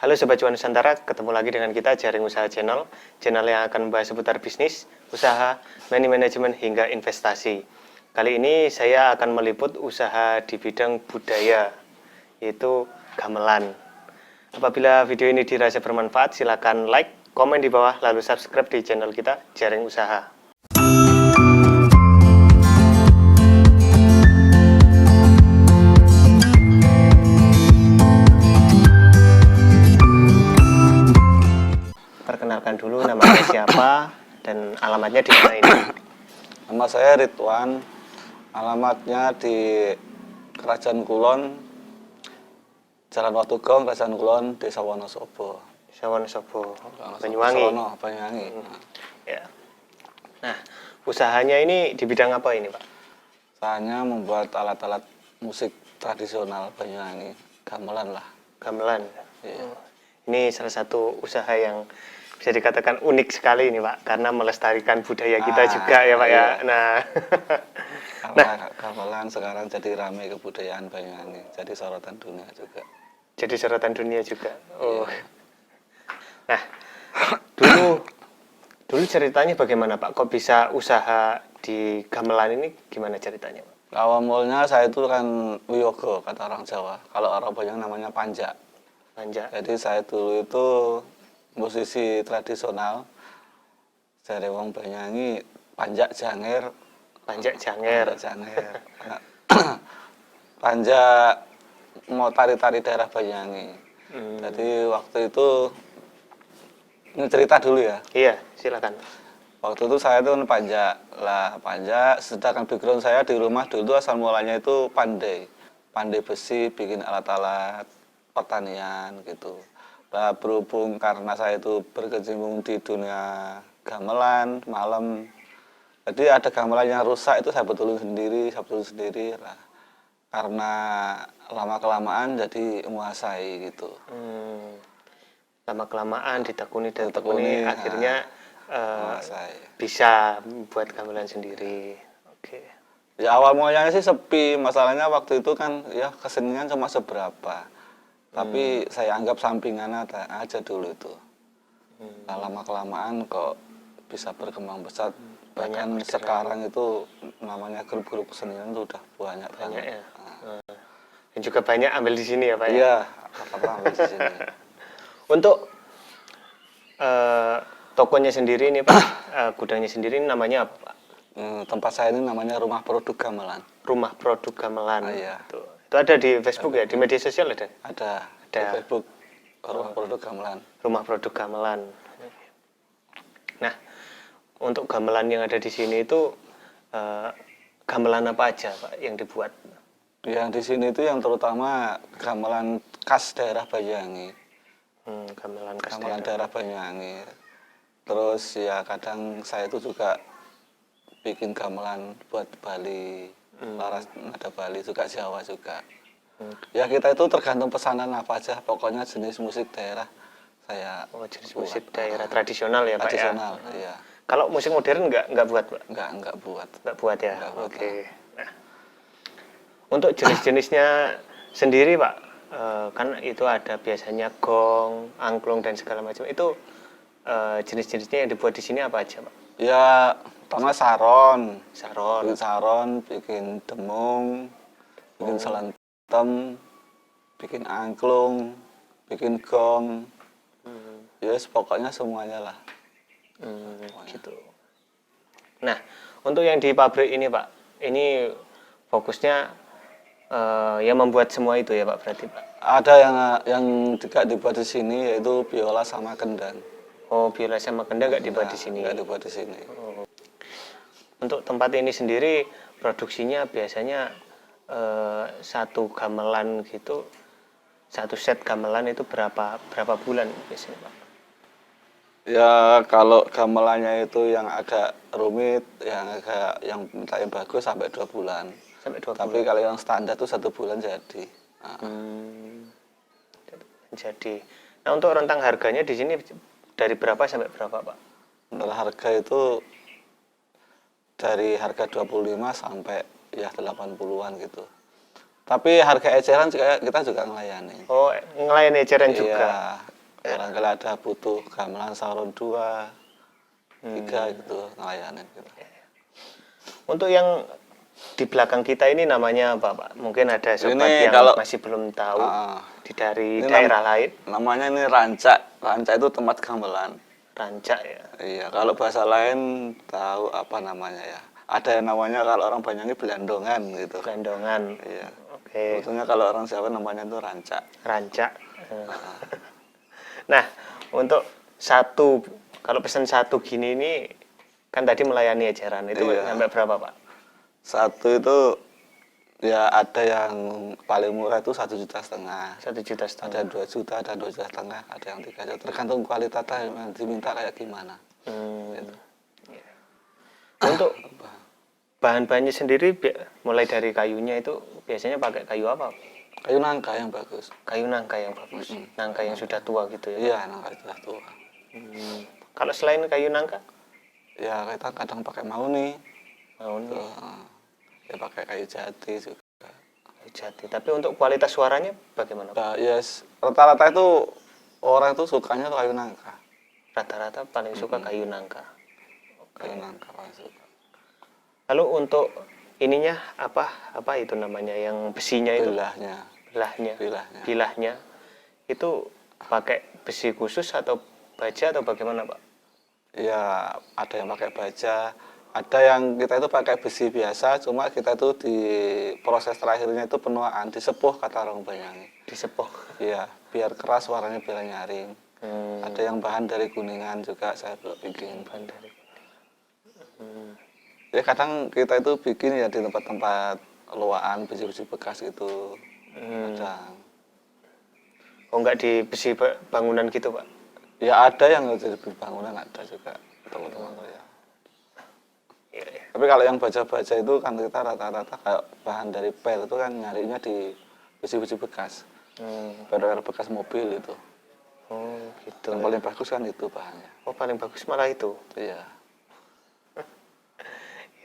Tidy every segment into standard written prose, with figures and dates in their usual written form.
Halo Sobat Cuan Nusantara, ketemu lagi dengan kita Jaring Usaha Channel yang akan membahas seputar bisnis, usaha, money management hingga investasi. Kali ini saya akan meliput usaha di bidang budaya, yaitu gamelan. Apabila video ini dirasa bermanfaat, silakan like, komen di bawah, lalu subscribe di channel kita Jaring Usaha. Perkenalkan dulu namanya siapa dan alamatnya di mana ini. Nama saya Ridwan, alamatnya di Kerajaan Kulon, Jalan Watugong, Kerajaan Kulon, Desa Wonosobo. Desa Wonosobo, Banyuwangi. Banyuwangi. Ya. Nah, usahanya ini di bidang apa ini, Pak? Usahanya membuat alat-alat musik tradisional Banyuwangi, gamelan lah. Gamelan. Iya. Ini salah satu usaha yang bisa dikatakan unik sekali ini, Pak, karena melestarikan budaya kita juga ya, Pak, iya. ya. Karena gamelan sekarang jadi ramai kebudayaan Banyuwangi, jadi sorotan dunia juga. Jadi sorotan dunia juga. Oh. Iya. Nah, dulu ceritanya bagaimana, Pak? Kok bisa usaha di gamelan ini gimana ceritanya, Pak? Awal mulanya saya itu kan wiyogo, kata orang Jawa. Kalau orang Banyuwangi namanya panja. Panja. Jadi saya dulu itu musisi tradisional dari wong Banyuwangi, panjak janger. Panjak janger. Nah, panjak mau tari-tari daerah Banyuwangi. Jadi waktu itu ini cerita dulu ya. Iya, silakan. Waktu itu saya tuh panjak lah, panjak. Sedangkan background saya di rumah dulu asal mulanya itu pandai besi, bikin alat-alat pertanian gitu. Nah, berhubung karena saya itu berkecimpung di dunia gamelan malam, jadi ada gamelan yang rusak itu saya betulin sendiri lah. Karena lama kelamaan jadi menguasai gitu. Lama kelamaan ditekuni Ditekuni, akhirnya bisa buat gamelan sendiri. Oke. Ya awal mulanya sih sepi, masalahnya waktu itu kan ya kesenian cuma seberapa. Tapi saya anggap sampingan aja dulu itu. Nah, lama-kelamaan kok bisa berkembang pesat. Bahkan sekarang itu namanya grup-grup kesenian itu udah banyak banget. Ya. Dan juga banyak ambil di sini ya, Pak? Iya, apa-apa ambil di sini. Untuk tokonya sendiri ini, Pak, gudangnya sendiri ini namanya apa, Pak? Tempat saya ini namanya Rumah Produk Gamelan. Rumah Produk Gamelan. Iya. Itu ada di Facebook ya, di media sosial ada? Ada. Di Facebook Rumah Produk Gamelan. Rumah Produk Gamelan. Nah, untuk gamelan yang ada di sini itu gamelan apa aja, Pak, yang dibuat? Yang di sini itu yang terutama gamelan khas daerah Banyuwangi. Gamelan khas daerah Banyuwangi. Terus ya kadang saya itu juga bikin gamelan buat Bali, laras nada Bali juga, Jawa juga. Ya kita itu tergantung pesanan apa aja, pokoknya jenis musik daerah saya. Oh, jenis musik daerah tradisional ya, Pak, ya? Tradisional, iya. Kalau musik modern nggak buat, Pak? Nggak buat. Nggak buat ya? Oke. Nah, untuk jenis-jenisnya sendiri, Pak, kan itu ada biasanya gong, angklung, dan segala macam. Itu jenis-jenisnya yang dibuat di sini apa aja, Pak? Ya, pertama saron. Saron. Bikin saron, bikin demung, bikin selentem, bikin angklung, bikin gong. Yes, pokoknya semuanya lah. Gitu. Nah, untuk yang di pabrik ini, Pak, ini fokusnya ya membuat semua itu ya, Pak, berarti, Pak? Ada yang tidak dibuat di sini, yaitu biola sama kendang. Oh, biola sama kendang nggak dibuat di sini? Nggak dibuat di sini. Untuk tempat ini sendiri produksinya biasanya satu gamelan gitu, satu set gamelan itu berapa bulan biasanya, Pak? Ya kalau gamelannya itu yang agak rumit, yang minta yang bagus sampai 2 bulan. Sampai 2 bulan. Tapi kalau yang standar itu 1 bulan jadi. Jadi, nah untuk rentang harganya di sini dari berapa sampai berapa, Pak? Untuk harga itu dari harga 25 sampai ya 80-an gitu. Tapi harga eceran kita juga ngelayani. Oh, ngelayani eceran Iya, juga. barangkali ada butuh gamelan saron 2, 3 gitu ngelayanin gitu. Untuk yang di belakang kita ini namanya apa, Pak? Mungkin ada sobat Ini yang kalau masih belum tahu dari ini daerah lain. namanya ini rancak. Rancak itu tempat gamelan. Rancak ya. Iya, kalau bahasa lain tahu apa namanya ya. Ada yang namanya kalau orang Banyuwangi belandongan gitu. Gelandongan. Iya. Oke. Sebetulnya kalau orang Jawa namanya itu rancak. Rancak. Nah, untuk satu, kalau pesan satu gini ini kan tadi melayani ajaran itu Iya. sampai berapa, Pak? Satu itu ya ada yang paling murah itu 1,5 juta. 1,5 juta. Ada 2 juta, ada 2,5 juta, ada yang 3 juta. Tergantung kualitasnya yang diminta kayak gimana. Gitu. Untuk bahan-bahannya sendiri mulai dari kayunya itu biasanya pakai kayu apa? Kayu nangka yang bagus. Kayu nangka yang bagus. Nangka yang sudah tua gitu ya. Iya, nangka itu sudah tua. Kalau selain kayu nangka, Ya kita kadang pakai mauni. mau nih Ya pakai kayu jati juga. kayu jati. Tapi untuk kualitas suaranya bagaimana, Pak? Nah, rata-rata itu orang itu sukanya tuh kayu nangka. Rata-rata paling suka kayu nangka. Kayu nangka paling suka. Lalu untuk ininya apa itu namanya yang besinya itu? Bilahnya. Bilahnya itu pakai besi khusus atau baja atau bagaimana, Pak? Ya ada yang pakai baja, ada yang kita itu pakai besi biasa, cuma kita itu di proses terakhirnya itu penuaan, disepuh kata orang Banyuwangi. Disepuh. Iya, biar keras suaranya biar nyaring. Ada yang bahan dari kuningan juga saya bikin. Bahan dari. Ya kadang kita itu bikin ya di tempat-tempat loaan besi-besi bekas itu. Kadang. Oh, enggak di besi bangunan gitu, Pak? Ya ada yang jadi bangunan, ada juga teman-teman ya. Iya. Tapi kalau yang baja-baja itu kan kita rata-rata kayak bahan dari pel itu kan nyarinya di besi-besi bekas. Pel bekas mobil itu. Oh, gitu. Yang paling bagus kan itu bahannya. Oh, paling bagus malah itu. Iya.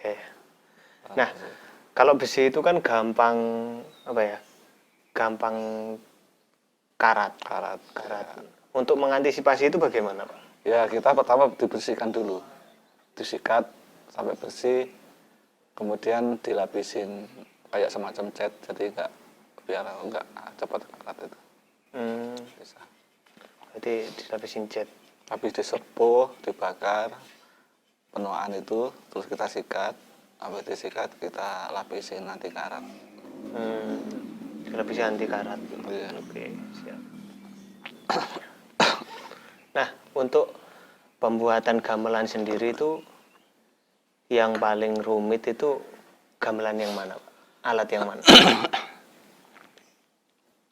Ya. Nah, kalau besi itu kan gampang apa ya? Gampang karat. Untuk mengantisipasi itu bagaimana, Pak? Ya kita pertama dibersihkan dulu, disikat sampai bersih, kemudian dilapisin kayak semacam cat, jadi biar enggak cepat karat itu. Bisa. Berarti dilapisin cat. Habis disepuh, dibakar, penuaan itu, terus kita sikat, habis disikat kita lapisin anti karat. Dilapisin anti karat. Iya. Oke, siap. Nah, untuk pembuatan gamelan sendiri itu yang paling rumit itu gamelan yang mana, Pak? Alat yang mana?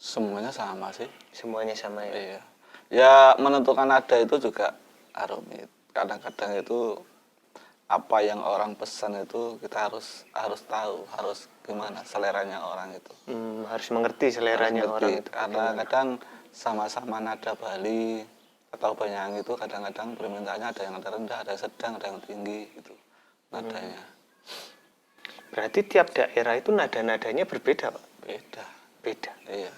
Semuanya sama sih. Semuanya sama ya? Iya. Ya menentukan nada itu juga rumit. Kadang-kadang itu apa yang orang pesan itu kita harus tahu, harus gimana seleranya orang itu. Harus mengerti seleranya orang itu. Karena kadang sama-sama nada Bali atau Banyuwangi itu kadang-kadang permintaannya ada yang nada rendah, ada yang sedang, ada yang tinggi gitu nadanya. Berarti tiap daerah itu nada-nadanya berbeda, Pak? Beda. Iya.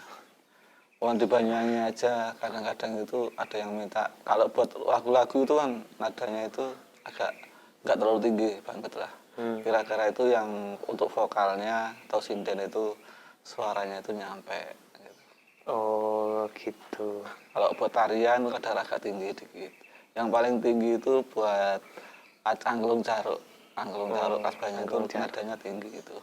Di Banyuwangi aja kadang-kadang itu ada yang minta kalau buat lagu-lagu itu kan nadanya itu agak nggak terlalu tinggi banget lah. Kira-kira itu yang untuk vokalnya atau sinden itu suaranya itu nyampe. Gitu. Oh, gitu. Kalau buat tarian itu kadang agak tinggi dikit. Yang paling tinggi itu buat angklung caruk. Angklung caruk khas Banyuwangi itu nadanya tinggi gitu.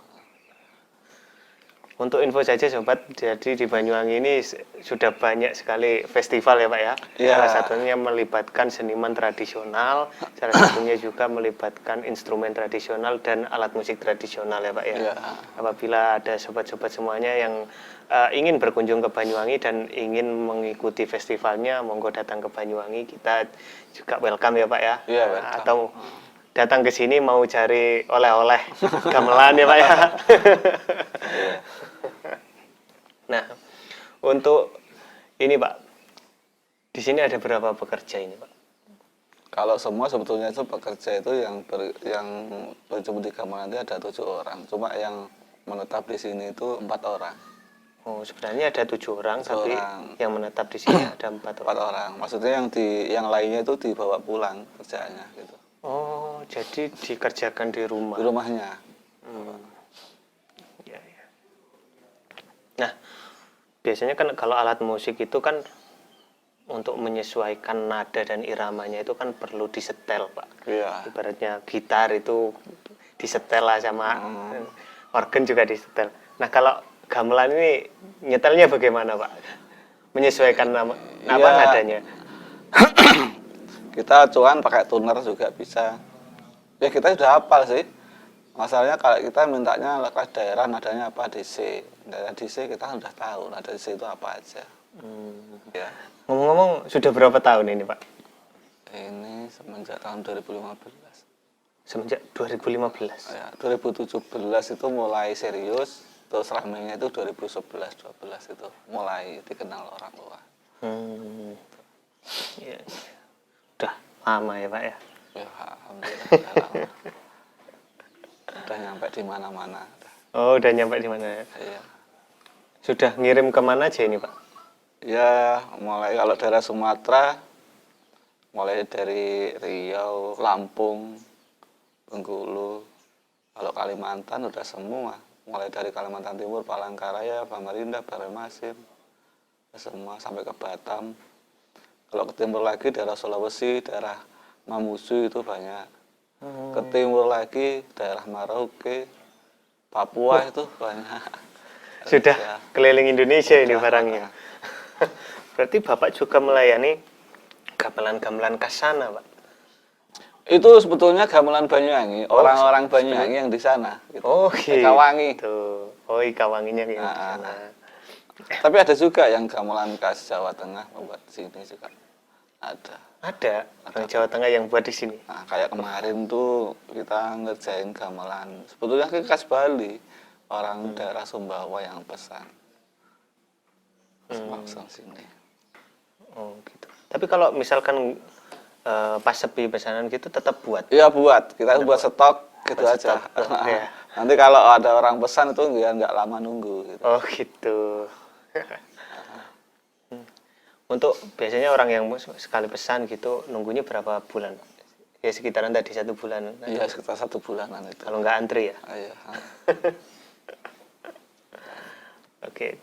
Untuk info saja sobat, jadi di Banyuwangi ini sudah banyak sekali festival ya, Pak ya. Ya. Salah satunya melibatkan seniman tradisional, salah satunya juga melibatkan instrumen tradisional dan alat musik tradisional ya, Pak ya. Ya. Apabila ada sobat-sobat semuanya yang ingin berkunjung ke Banyuwangi dan ingin mengikuti festivalnya, monggo datang ke Banyuwangi, kita juga welcome ya, Pak ya. Ya, welcome. Atau datang ke sini mau cari oleh-oleh gamelan ya, Pak ya. Nah, untuk ini Pak, di sini ada berapa pekerja ini Pak? Kalau semua sebetulnya itu pekerja itu yang berjumpa di gamelan itu ada 7 orang. Cuma yang menetap di sini itu 4 orang. Oh, sebenarnya ada 7 orang, 7 tapi orang. yang menetap di sini ada 4 4 orang. orang. Maksudnya yang lainnya itu dibawa pulang kerjaannya gitu. Oh, jadi dikerjakan di rumah. Di rumahnya. Ya, ya. Nah, biasanya kan kalau alat musik itu kan untuk menyesuaikan nada dan iramanya itu kan perlu disetel, Pak. Iya. Ibaratnya gitar itu disetel lah sama organ juga disetel. Nah, kalau gamelan ini nyetelnya bagaimana, Pak? Menyesuaikan apa Iya. nadanya? Kita cuan pakai tuner juga bisa. Ya kita sudah hafal sih. Masalahnya kalau kita mintanya lekas daerah nadanya apa DC. Daerah DC kita sudah tahu nada DC itu apa aja. Ya. Ngomong-ngomong, sudah berapa tahun ini, Pak? Ini semenjak tahun 2015. Semenjak 2015. Ya, 2017 itu mulai serius, terus ramenya itu 2011-12 itu mulai dikenal orang luar. Ya, udah lama ya, Pak ya? Ya, alhamdulillah udah lama. Udah nyampe di mana-mana. Oh, udah nyampe di mana ya? Iya. Sudah ngirim kemana aja ini, Pak? Ya, mulai kalau daerah Sumatera, mulai dari Riau, Lampung, Bengkulu. Kalau Kalimantan udah semua. Mulai dari Kalimantan Timur, Palangkaraya, Samarinda, Banjarmasin. Semua sampai ke Batam. Kalau ke timur lagi daerah Sulawesi, daerah Mamuju itu banyak. Ke timur lagi daerah Merauke, Papua itu banyak. Sudah Ya. keliling Indonesia ini Sudah. barangnya. Berarti Bapak juga melayani gamelan-gamelan khas sana, Pak? Itu sebetulnya gamelan Banyuwangi, orang-orang Banyuwangi yang di sana. Gitu. Oh, gitu. Ekawangi. Oh, Ikawanginya yang di sana. Tapi ada juga yang gamelan khas Jawa Tengah membuat di sini juga ada. Ada orang Jawa Tengah yang buat di sini. Nah, kayak kemarin tuh kita ngerjain gamelan. Sebetulnya khas Bali, orang daerah Sumbawa yang pesan. Langsung sini. Oh, gitu. Tapi kalau misalkan pas sepi pesanan gitu tetap buat. Iya buat, kita buat stok gitu Buat aja. stok, ya. Nanti kalau ada orang pesan itu nggak lama nunggu. Gitu. Oh, gitu. Untuk biasanya orang yang sekali pesan gitu nunggunya berapa bulan? Ya sekitaran tadi 1 bulan. Iya sekitar 1 bulanan itu. Kalau nggak antri ya? Iya. Oke.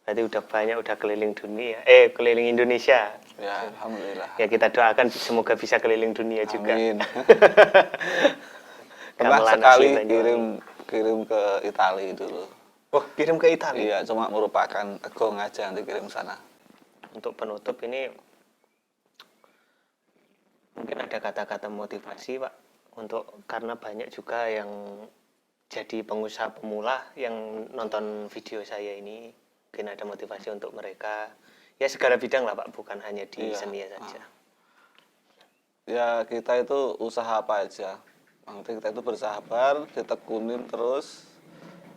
Berarti udah banyak, udah keliling dunia. Keliling Indonesia. Ya alhamdulillah. Ya kita doakan semoga bisa keliling dunia juga. Amin. Pernah Gamelan sekali asli Banyuwangi. kirim ke Italia dulu. Wah, kirim ke Italia. Iya, cuma merupakan gong aja yang dikirim sana. Untuk penutup ini mungkin ada kata-kata motivasi, Pak, karena banyak juga yang jadi pengusaha pemula yang nonton video saya ini, mungkin ada motivasi untuk mereka ya segala bidang lah, Pak, bukan hanya di Iya. seni saja. Ya kita itu usaha apa aja. Nanti kita itu bersabar, ditekunin terus,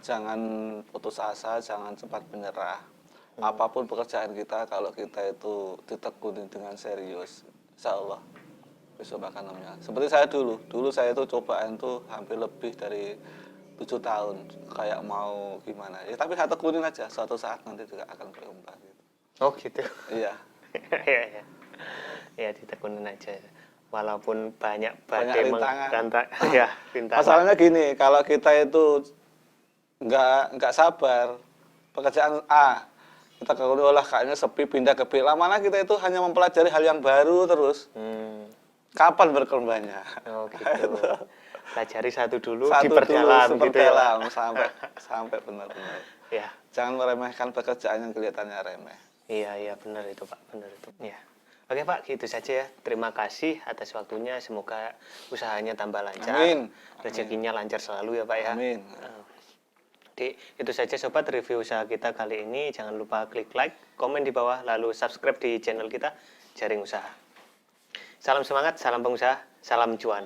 jangan putus asa, jangan cepat menyerah. Apapun pekerjaan kita, kalau kita itu ditekunin dengan serius, insya Allah besok akan namanya. Seperti saya dulu saya itu cobaan tuh hampir lebih dari 7 tahun, kayak mau gimana. Ya tapi saya tekunin aja, suatu saat nanti juga akan berubah. Gitu. Oh gitu. Iya. ya. Ya ditekunin aja. Walaupun banyak Banyak badai rintangan. ya, rintangan. Masalahnya gini, kalau kita itu nggak sabar, pekerjaan A, kita kalau olah kayaknya sepi pindah ke B, lama-lama kita itu hanya mempelajari hal yang baru terus. Kapan berkembangnya? Oh gitu. Pelajari satu dulu, Satu diperdalam dulu, gitu ya. diperdalam sampai benar-benar. Ya. Jangan meremehkan pekerjaan yang kelihatannya remeh. Iya benar itu, Pak, benar itu. Ya. Oke, Pak, gitu saja ya. Terima kasih atas waktunya. Semoga usahanya tambah lancar. Amin. Rezekinya lancar selalu ya, Pak ya. Amin. Jadi itu saja sobat review usaha kita kali ini. Jangan lupa klik like, komen di bawah, lalu subscribe di channel kita Jaring Usaha. Salam semangat, salam pengusaha, salam cuan.